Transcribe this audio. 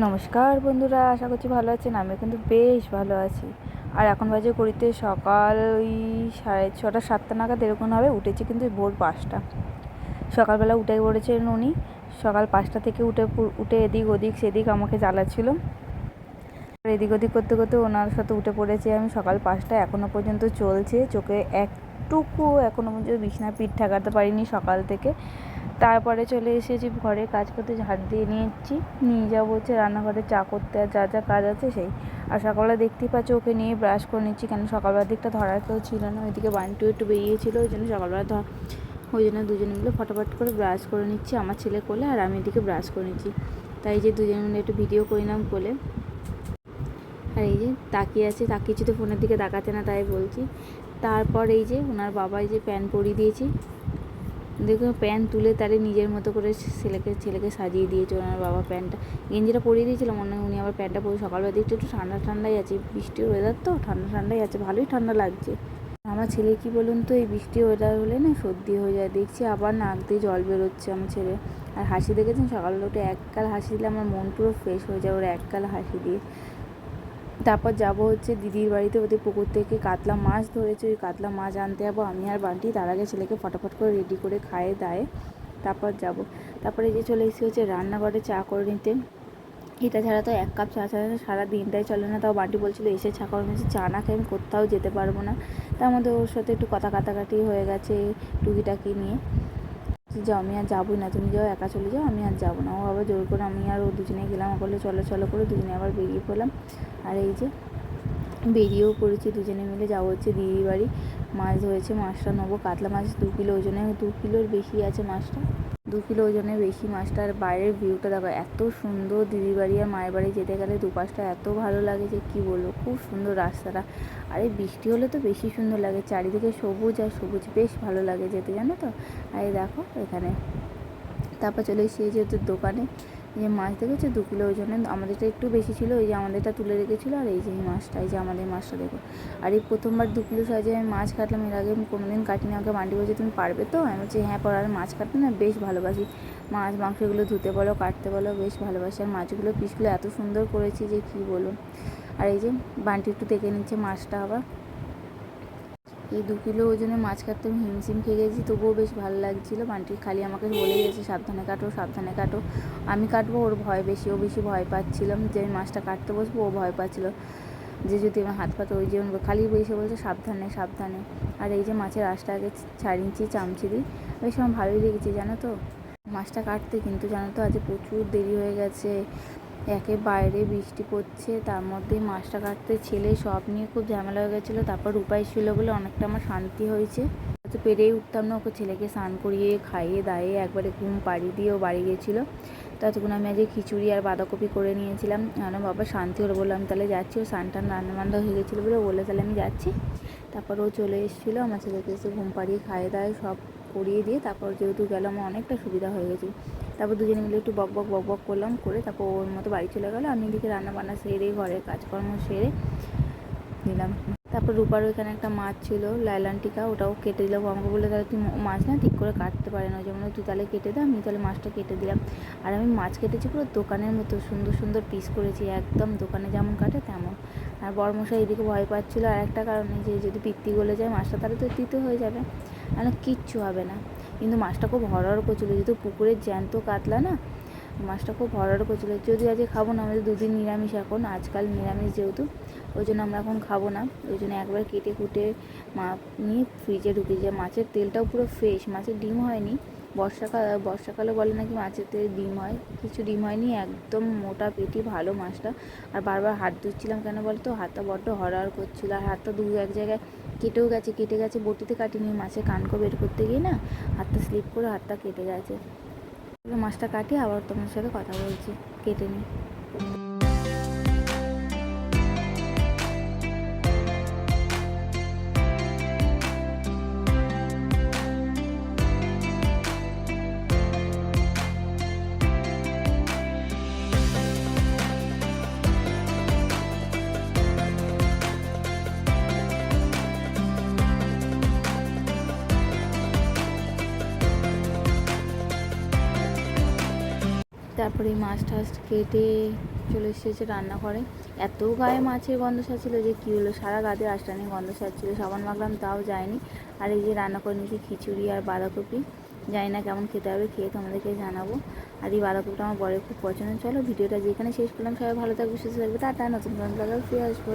নমস্কার বন্ধুরা, আশা করছি ভালো আছেন। আমি কিন্তু বেশ ভালো আছি। আর এখন বাজে ঘড়িতে সকাল ওই 6:30 7টা নাগাদ এরকম হবে। উঠেছি কিন্তু ভোর 5টা। সকালবেলা উঠে পড়েছেন উনি। সকাল 5টা থেকে উঠে এদিক ওদিক সেদিক আমাকে জ্বালাচ্ছিল। এদিক ওদিক করতে করতে ওনার সাথে উঠে পড়েছি আমি সকাল 5টা। এখনও পর্যন্ত চলছে। চোখে একটুকু এখনও পর্যন্ত বিছানায় পিঠ ঠেকাতে পারিনি সকাল থেকে। তারপরে চলে এসেছি ঘরে কাজ করতে, ঝাড় দিয়ে নিয়ে যাবো হচ্ছে রান্নাঘরে চা করতে, আর যা যা কাজ আছে সেই। আর সকালবেলা দেখতেই পাচ্ছি ওকে নিয়ে ব্রাশ করে নিচ্ছি, কেন সকালবেলার দিকটা ধরার কেউ ছিল না। ওইদিকে বান্টু একটু বেরিয়েছিলো, ওই জন্য সকালবেলা ওই জন্য দুজনে মিলে ফটাফট করে ব্রাশ করে নিচ্ছি। আমার ছেলে কোলে আর আমি এদিকে ব্রাশ করে নিচ্ছি। তাই যে দুজনে মিলে একটু ভিডিও করে নিলাম কোলে। আর এই যে তাকিয়েছি তো ফোনের দিকে তাকাচ্ছে না, তাই বলছি। তারপর এই যে ওনার বাবা এই যে প্যান্ট পরিয়ে দিয়েছি, দেখুন প্যান্ট তুলে তারে নিজের মতো করে ছেলেকে সাজিয়ে দিয়েছে ওনার বাবা। প্যান্টটা গেঞ্জিটা পরিয়ে দিয়েছিলাম, মনে হয় উনি আবার প্যান্টটা পরে। সকালবেলা দেখছি একটু ঠান্ডাই আছে, বৃষ্টির ওয়েদার তো ঠান্ডাই আছে, ভালোই ঠান্ডা লাগছে। আমার ছেলে কি বলুন তো, এই বৃষ্টি ওয়েদার হলে না সর্দি হয়ে যায়। দেখছি আবার নাক দিয়ে জল বেরোচ্ছে আমার ছেলে। আর হাসি দেখেছেন, সকালবেলা উঠে একগাল হাসি দিলে আমার মন পুরো ফ্রেশ হয়ে যায় ওর একগাল হাসি দিয়ে। তারপর যাবো হচ্ছে দিদির বাড়িতে, ওদের পুকুর থেকে কাতলা মাছ ধরেছে, ওই কাতলা মাছ আনতে যাবো আমি আর বান্টি। তার আগে ছেলেকে ফটাফট করে রেডি করে খাইয়ে দায়ে তারপর যাব। তারপরে যে চলে এসেছি হচ্ছে রান্নাঘরে চা করে নিতে। এটা ছাড়া তো 1 কাপ চা ছাড়া সারা দিনটাই চলে না। তাও বান্টি বলছিলো এসে চা করে নিয়েছি, চা না খেয়ে আমি কোথাও যেতে পারবো না। তার মধ্যে ওর সাথে একটু কথা কাটাকাটি হয়ে গেছে টুকিটাকি নিয়ে, যে আমি আর যাবোই না, তুমি যাও, একা চলে যাও, আমি আর যাবো না। ও আবার জোর করে আমি আর ও দুজনে গেলাম, বলে চলো করে দুজনে আবার বেরিয়ে পড়লাম। আর এই যে বেরিয়েও পড়েছি, দুজনে মিলে যাবো হচ্ছে দিদির বাড়ি। মাছ ধরেছে, মাছটা নেবো। কাতলা মাছ 2 কিলো ওজনে, 2 কিলোর বেশি আছে মাছটা, 2 কিলো ওজনে বেশি মাছটা। আর বাইরের ভিউটা দেখো এত সুন্দর। দিদির বাড়ি আর মায়ের বাড়ি যেতে গেলে দুপাশটা এত ভালো লাগে যে কী বলবো, খুব সুন্দর রাস্তাটা। আর এই বৃষ্টি হলে তো বেশি সুন্দর লাগে, চারিদিকে সবুজ আর সবুজ, বেশ ভালো লাগে যেতে, জানো তো। আর এই দেখো এখানে তারপর চলে এসেছি যেহেতু দোকানে। এই যে মাছ দেখেছো 2 কিলো ওজনে, আমাদেরটা একটু বেশি ছিল, এই যে আমাদেরটা তুলে রেখেছিলো। আর এই যে এই মাছটা, এই যে আমাদের মাছটা দেখো। আর এই প্রথমবার 2 কিলো সাইজে আমি মাছ কাটলাম, এর আগে আমি কোনোদিন কাটিনি। আমাকে মান্টি বলছে তুমি পারবে তো, আমি বলছি হ্যাঁ পারো। আর মাছ কাটতে না বেশ ভালোবাসি, মাছ মাংসগুলো ধুতে বলো কাটতে বলো বেশ ভালোবাসি। আর মাছগুলো পিসগুলো এত সুন্দর করেছি যে কী বলো। আর এই যে বান্টি একটু দেখে নিচ্ছে মাছটা। আবার এই 2 কিলো ওজনে মাছ কাটতে আমি হিমশিম খেয়ে গেছি, তবুও বেশ ভালো লাগছিলো। বান্টি খালি আমাকে বলেই গেছে সাবধানে কাটো। আমি কাটবো, ওর ভয় বেশি, ও বেশি ভয় পাচ্ছিলাম যে আমি মাছটা কাটতে বসবো। ও ভয় পাচ্ছিলো যে যদি আমার হাত পাতে, ওই যে খালি বসে বলছে সাবধানে। আর এই যে মাছের আঁশটা আগে ছাড়িয়েছি চামচি দিয়ে, বেশ আমার ভালোই লেগেছে জানো তো মাছটা কাটতে। কিন্তু জানো তো আজ প্রচুর দেরি হয়ে গেছে, একে বাইরে বৃষ্টি পড়ছে, তার মধ্যেই মাছটা কাটতে ছেলে সব নিয়ে খুব ঝামেলা হয়ে গেছিলো। তারপর উপায় ছিল বলে অনেকটা আমার শান্তি হয়েছে, তো পেরেই উঠতাম না। ওকে ছেলেকে স্নান করিয়ে খাইয়ে দাইয়ে একবারে ঘুম পাড়িয়ে দিয়ে ও বাড়ি গেছিলো। ততক্ষণ আমি আজকে খিচুড়ি আর বাঁধাকপি করে নিয়েছিলাম। বাবা শান্তি হলো বলে আমি তাহলে যাচ্ছি। ও স্নান রান্না হয়ে গেছিলো বলে বলে তাহলে আমি যাচ্ছি। তারপর ও চলে এসেছিলো, আমার ছেলেকে এসে ঘুম পাড়িয়ে খাইয়ে দায়ে সব করিয়ে দিয়ে তারপর যেহেতু গেল আমার অনেকটা সুবিধা হয়ে গেছে। তারপর দুজনে মিলে একটু বক বক করলাম, করে তারপর ওর মতো বাড়ি চলে গেলো। আমি এদিকে রান্নাবান্না সেরে ঘরের কাজকর্ম সেরে নিলাম। তারপর রূপার ওইখানে একটা মাছ ছিল লাইলান্টিকা, ওটাও কেটে দিলাম। আমাকে বললে তাহলে তুই মাছ না ঠিক করে কাটতে পারে না, ওই জন্য তুই তাহলে কেটে দে। আমি তাহলে মাছটা কেটে দিলাম। আর আমি মাছ কেটেছি পুরো দোকানের মতো সুন্দর সুন্দর পিস করেছি, একদম দোকানে যেমন কাটে তেমন। আর বড়মশাই এদিকে ভয় পাচ্ছিলো আর একটা কারণে, যে যদি পিত্তি গলে যায় মাছটা তাহলে তো তিতো হয়ে যাবে, আর কিচ্ছু হবে না। কিন্তু মাছটা খুব হরহর করছিলো, যেহেতু পুকুরের জ্যান্ত কাতলা না, মাছটা খুব হরহর করছিলো। যদি আজকে খাবো না, আমাদের 2 দিন নিরামিষ, এখন আজকাল নিরামিষ যেহেতু, ওই জন্য আমরা এখন খাবো না। ওই জন্য একবার কেটে কুটে নিয়ে ফ্রিজে ঢুকিয়ে যায়। মাছের তেলটাও পুরো ফ্রেশ, মাছের ডিম হয়নি। বর্ষাকালে বলে নাকি মাছের তেল ডিম হয়, কিছু ডিম হয়নি, একদম মোটা পেটি ভালো মাছটা। আর বারবার হাত ধুচ্ছিলাম কেন বলতো, হাতটা বড্ড হরহর করছিলো। আর হাতটা এক জায়গায় কেটে গেছে, বটিতে কাটিনি, মাছের কানকো বের করতে গিয়ে না হাতটা স্লিপ করে হাতটা কেটে গেছে। মাছটা কাটি আবার তোমার সাথে কথা বলছি, কেটে নিই। তারপরে মাছ টাছ কেটে চলে এসেছে রান্নাঘরে। এত গায়ে মাছের গন্ধ ছাড়ছিল যে কী হলো, সারা গাতে আষ্টানি গন্ধ ছাড়ছিল, সাবান মাখলাম তাও যায়নি। আর এই যে রান্না করে নিয়েছি খিচুড়ি আর বাঁধাকপি, জানি না কেমন খেতে হবে, খেয়ে তোমাদেরকে জানাবো। আর এই বাঁধাকপিটা আমার বরের খুব পছন্দ। চলো ভিডিওটা যেখানে শেষ করলাম, সবাই ভালো থাকবে, সুস্থ থাকবে, টাটা, নতুন ফিরে আসবো।